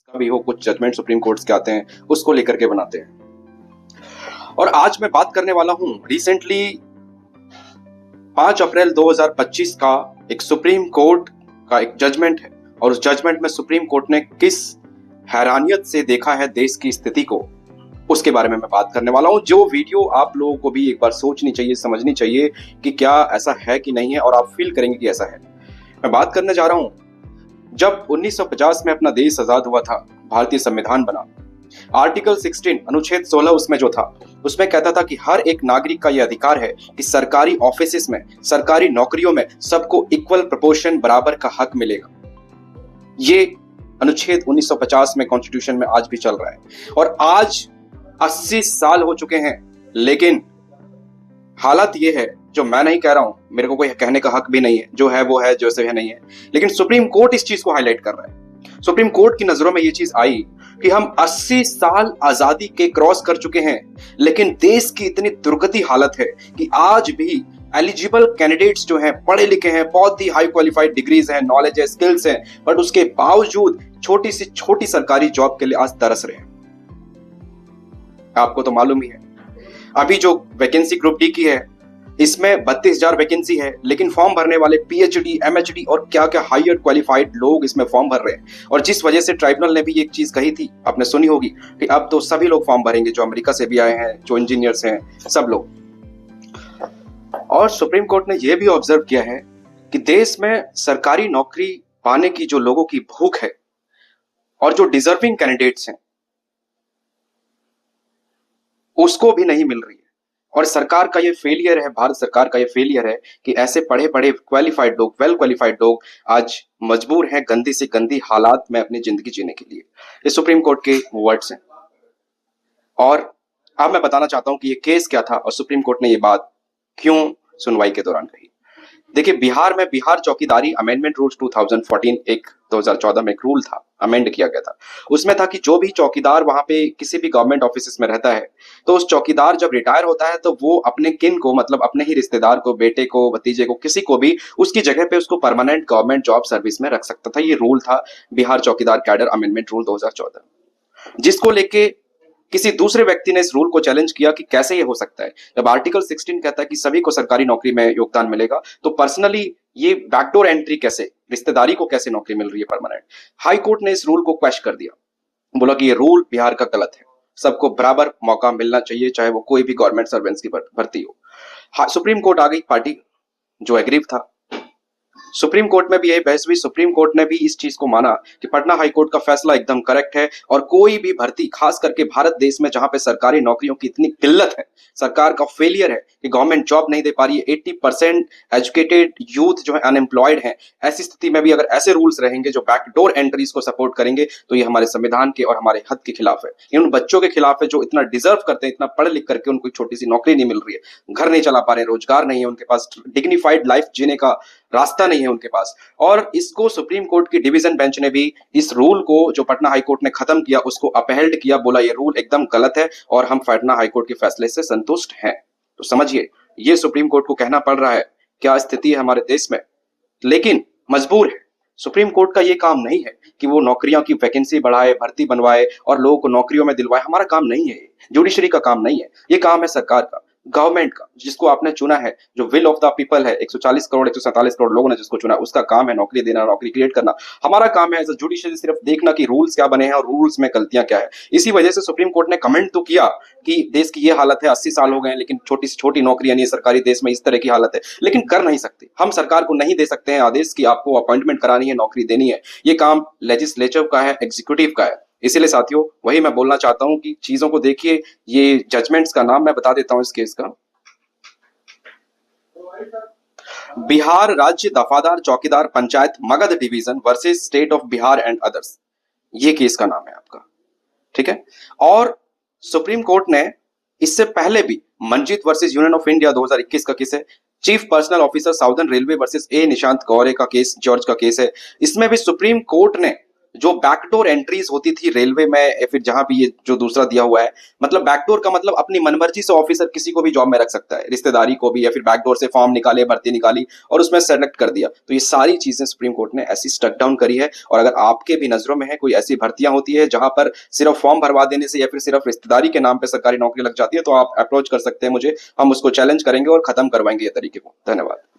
कभी हो कुछ जजमेंट सुप्रीम कोर्ट के आते हैं, उसको लेकर के बनाते हैं। और आज मैं बात करने वाला हूं रिसेंटली 5 अप्रैल 2025 का एक सुप्रीम कोर्ट का एक जजमेंट है, और उस जजमेंट में सुप्रीम कोर्ट ने किस हैरानियत से देखा है देश की स्थिति को, उसके बारे में मैं बात करने वाला हूं। जो वीडियो आप लोगों को भी एक बार सोचनी चाहिए, समझनी चाहिए कि क्या ऐसा है कि नहीं है, और आप फील करेंगे कि ऐसा है। मैं बात करने जा रहा हूं, जब 1950 में अपना देश आजाद हुआ था, भारतीय संविधान बना, आर्टिकल 16 अनुच्छेद 16 उसमें जो था, उसमें कहता था कि हर एक नागरिक का यह अधिकार है कि सरकारी ऑफिसेस में, सरकारी नौकरियों में सबको इक्वल प्रोपोर्शन, बराबर का हक मिलेगा। ये अनुच्छेद 1950 में कॉन्स्टिट्यूशन में आज भी चल रहा है, और आज 80 साल हो चुके हैं। लेकिन हालत ये है, जो मैं नहीं कह रहा हूं, मेरे को कोई कहने का हक भी नहीं है, जो है वो है, जैसे है नहीं है, लेकिन सुप्रीम कोर्ट इस चीज को हाईलाइट कर रहा है। सुप्रीम कोर्ट की नजरों में ये चीज आई कि हम 80 साल आजादी के क्रॉस कर चुके हैं, लेकिन देश की इतनी दुर्गति हालत है कि आज भी एलिजिबल कैंडिडेट्स जो हैं, पढ़े लिखे हैं, बहुत ही हाई क्वालिफाइड डिग्रीज हैं, नॉलेज है, स्किल्स हैं, बट उसके बावजूद छोटी सी छोटी सरकारी जॉब के लिए आज तरस रहे हैं। आपको तो मालूम ही है, अभी जो वैकेंसी ग्रुप डी की है, इसमें 32,000 वैकेंसी है, लेकिन फॉर्म भरने वाले पीएचडी, एमएचडी और क्या क्या हायर क्वालिफाइड लोग इसमें फॉर्म भर रहे हैं। और जिस वजह से ट्राइब्यूनल ने भी एक चीज कही थी, आपने सुनी होगी, कि अब तो सभी लोग फॉर्म भरेंगे, जो अमेरिका से भी आए हैं, जो इंजीनियर्स हैं, सब लोग। और सुप्रीम कोर्ट ने यह भी ऑब्जर्व किया है कि देश में सरकारी नौकरी पाने की जो लोगों की भूख है, और जो डिजर्विंग कैंडिडेट्स हैं, उसको भी नहीं मिल रही है। और सरकार का ये फेलियर है, भारत सरकार का ये फेलियर है कि ऐसे पढ़े पढ़े क्वालिफाइड लोग, वेल क्वालिफाइड लोग आज मजबूर हैं गंदी से गंदी हालात में अपनी जिंदगी जीने के लिए। ये सुप्रीम कोर्ट के वर्ड्स हैं, और अब मैं बताना चाहता हूं कि ये केस क्या था और सुप्रीम कोर्ट ने ये बात क्यों सुनवाई के दौरान कही। देखिए, बिहार में बिहार चौकीदारी अमेंडमेंट रूल्स 2014 एक 2014 में एक रूल था, अमेंड किया गया था। उसमें था कि जो भी चौकीदार वहां पे किसी भी गवर्नमेंट ऑफिस में रहता है, तो उस चौकीदार जब रिटायर होता है, तो वो अपने किन को, मतलब अपने ही रिश्तेदार को, बेटे को, भतीजे को, किसी को भी उसकी जगह पे उसको परमानेंट गवर्नमेंट जॉब सर्विस में रख सकता था। ये रूल था बिहार चौकीदार कैडर अमेंडमेंट रूल 2014, जिसको लेके किसी दूसरे व्यक्ति ने इस रूल को चैलेंज किया कि कैसे ये हो सकता है। जब आर्टिकल 16 कहता है कि सभी को सरकारी नौकरी में योगदान मिलेगा, तो पर्सनली ये बैकडोर एंट्री कैसे, रिश्तेदारी को कैसे नौकरी मिल रही है परमानेंट। हाई कोर्ट ने इस रूल को क्वेश्चन कर दिया, बोला कि ये रूल बिहार का गलत है, सबको बराबर मौका मिलना चाहिए, चाहे वो कोई भी गवर्नमेंट सर्वेंट्स की भर्ती हो। सुप्रीम कोर्ट आ गई पार्टी, जो एग्रीव था। सुप्रीम कोर्ट में भी यही बहस हुई। सुप्रीम कोर्ट ने भी इस चीज को माना कि पटना हाई कोर्ट का फैसला एकदम करेक्ट है, और कोई भी भर्ती, खास करके भारत देश में जहां पे सरकारी नौकरियों की इतनी किल्लत है, सरकार का फेलियर है कि गवर्नमेंट जॉब नहीं दे पा रही है, 80% एजुकेटेड यूथ जो है अनएम्प्लॉयड है, ऐसी स्थिति में भी अगर ऐसे रूल्स रहेंगे जो बैकडोर एंट्रीज को सपोर्ट करेंगे, तो ये हमारे संविधान के और हमारे हद के खिलाफ है। ये उन बच्चों के खिलाफ है जो इतना डिजर्व करते हैं, इतना पढ़ लिख करके उनको छोटी सी नौकरी नहीं मिल रही है, घर नहीं चला पा रहे, रोजगार नहीं है उनके पास, डिग्निफाइड लाइफ जीने का रास्ता नहीं है उनके पास। और इसको सुप्रीम कोर्ट की डिवीजन बेंच ने भी इस रूल को, जो पटना हाई कोर्ट ने खत्म किया, उसको अपहेल्ड किया, बोला ये रूल एकदम गलत है और हम पटना हाई कोर्ट के फैसले से संतुष्ट हैं। तो समझिए, ये सुप्रीम कोर्ट को कहना पड़ रहा है, क्या स्थिति है हमारे देश में। लेकिन मजबूर है, सुप्रीम कोर्ट का ये काम नहीं है कि वो नौकरियों की वैकेंसी बढ़ाए, भर्ती बनवाए और लोगों को नौकरियों में दिलवाए। हमारा काम नहीं है, जुडिशरी का काम नहीं है, ये काम है सरकार का, गवर्नमेंट का, जिसको आपने चुना है, जो विल ऑफ द पीपल है, 140 करोड़ 147 करोड़ लोगों ने जिसको चुना, उसका काम है नौकरी देना, नौकरी क्रिएट करना। हमारा काम है एज अ जुडिशरी सिर्फ देखना कि रूल्स क्या बने हैं और रूल्स में गलतियां क्या है। इसी वजह से सुप्रीम कोर्ट ने कमेंट तो किया कि देश की ये हालत है, 80 साल हो गए हैं, लेकिन छोटी से छोटी नौकरियां नहीं है सरकारी, देश में इस तरह की हालत है, लेकिन कर नहीं सकते। हम सरकार को नहीं दे सकते हैं आदेश कि आपको अपॉइंटमेंट करानी है, नौकरी देनी है। ये काम लेजिस्लेचर का है, एग्जीक्यूटिव का है। इसीलिए साथियों, वही मैं बोलना चाहता हूं कि चीजों को देखिए। ये जजमेंट्स का नाम मैं बता देता हूं इस केस का, बिहार राज्य दफादार चौकीदार panchayat Magadh division versus state of Bihar and others, ये केस का नाम है आपका, ठीक है। और सुप्रीम कोर्ट ने इससे पहले भी Manjeet versus Union of India 2021 का केस है, chief personnel officer southern railway versus A Nishant Gaure का केस, जॉर्ज का केस है। इसमें भी सुप्रीम कोर्ट ने जो बैकडोर एंट्रीज होती थी रेलवे में या फिर जहां भी ये जो दूसरा दिया हुआ है, मतलब बैकडोर का मतलब अपनी मनमर्जी से ऑफिसर किसी को भी जॉब में रख सकता है, रिश्तेदारी को भी, या फिर बैकडोर से फॉर्म निकाले, भर्ती निकाली और उसमें सेलेक्ट कर दिया। तो ये सारी चीजें सुप्रीम कोर्ट ने ऐसी स्टक डाउन करी है। और अगर आपके भी नजरों में है कोई ऐसी भर्तियां होती है जहां पर सिर्फ फॉर्म भरवा देने से या फिर सिर्फ रिश्तेदारी के नाम पे सरकारी नौकरी लग जाती है, तो आप अप्रोच कर सकते हैं मुझे, हम उसको चैलेंज करेंगे और खत्म करवाएंगे ये तरीके को। धन्यवाद।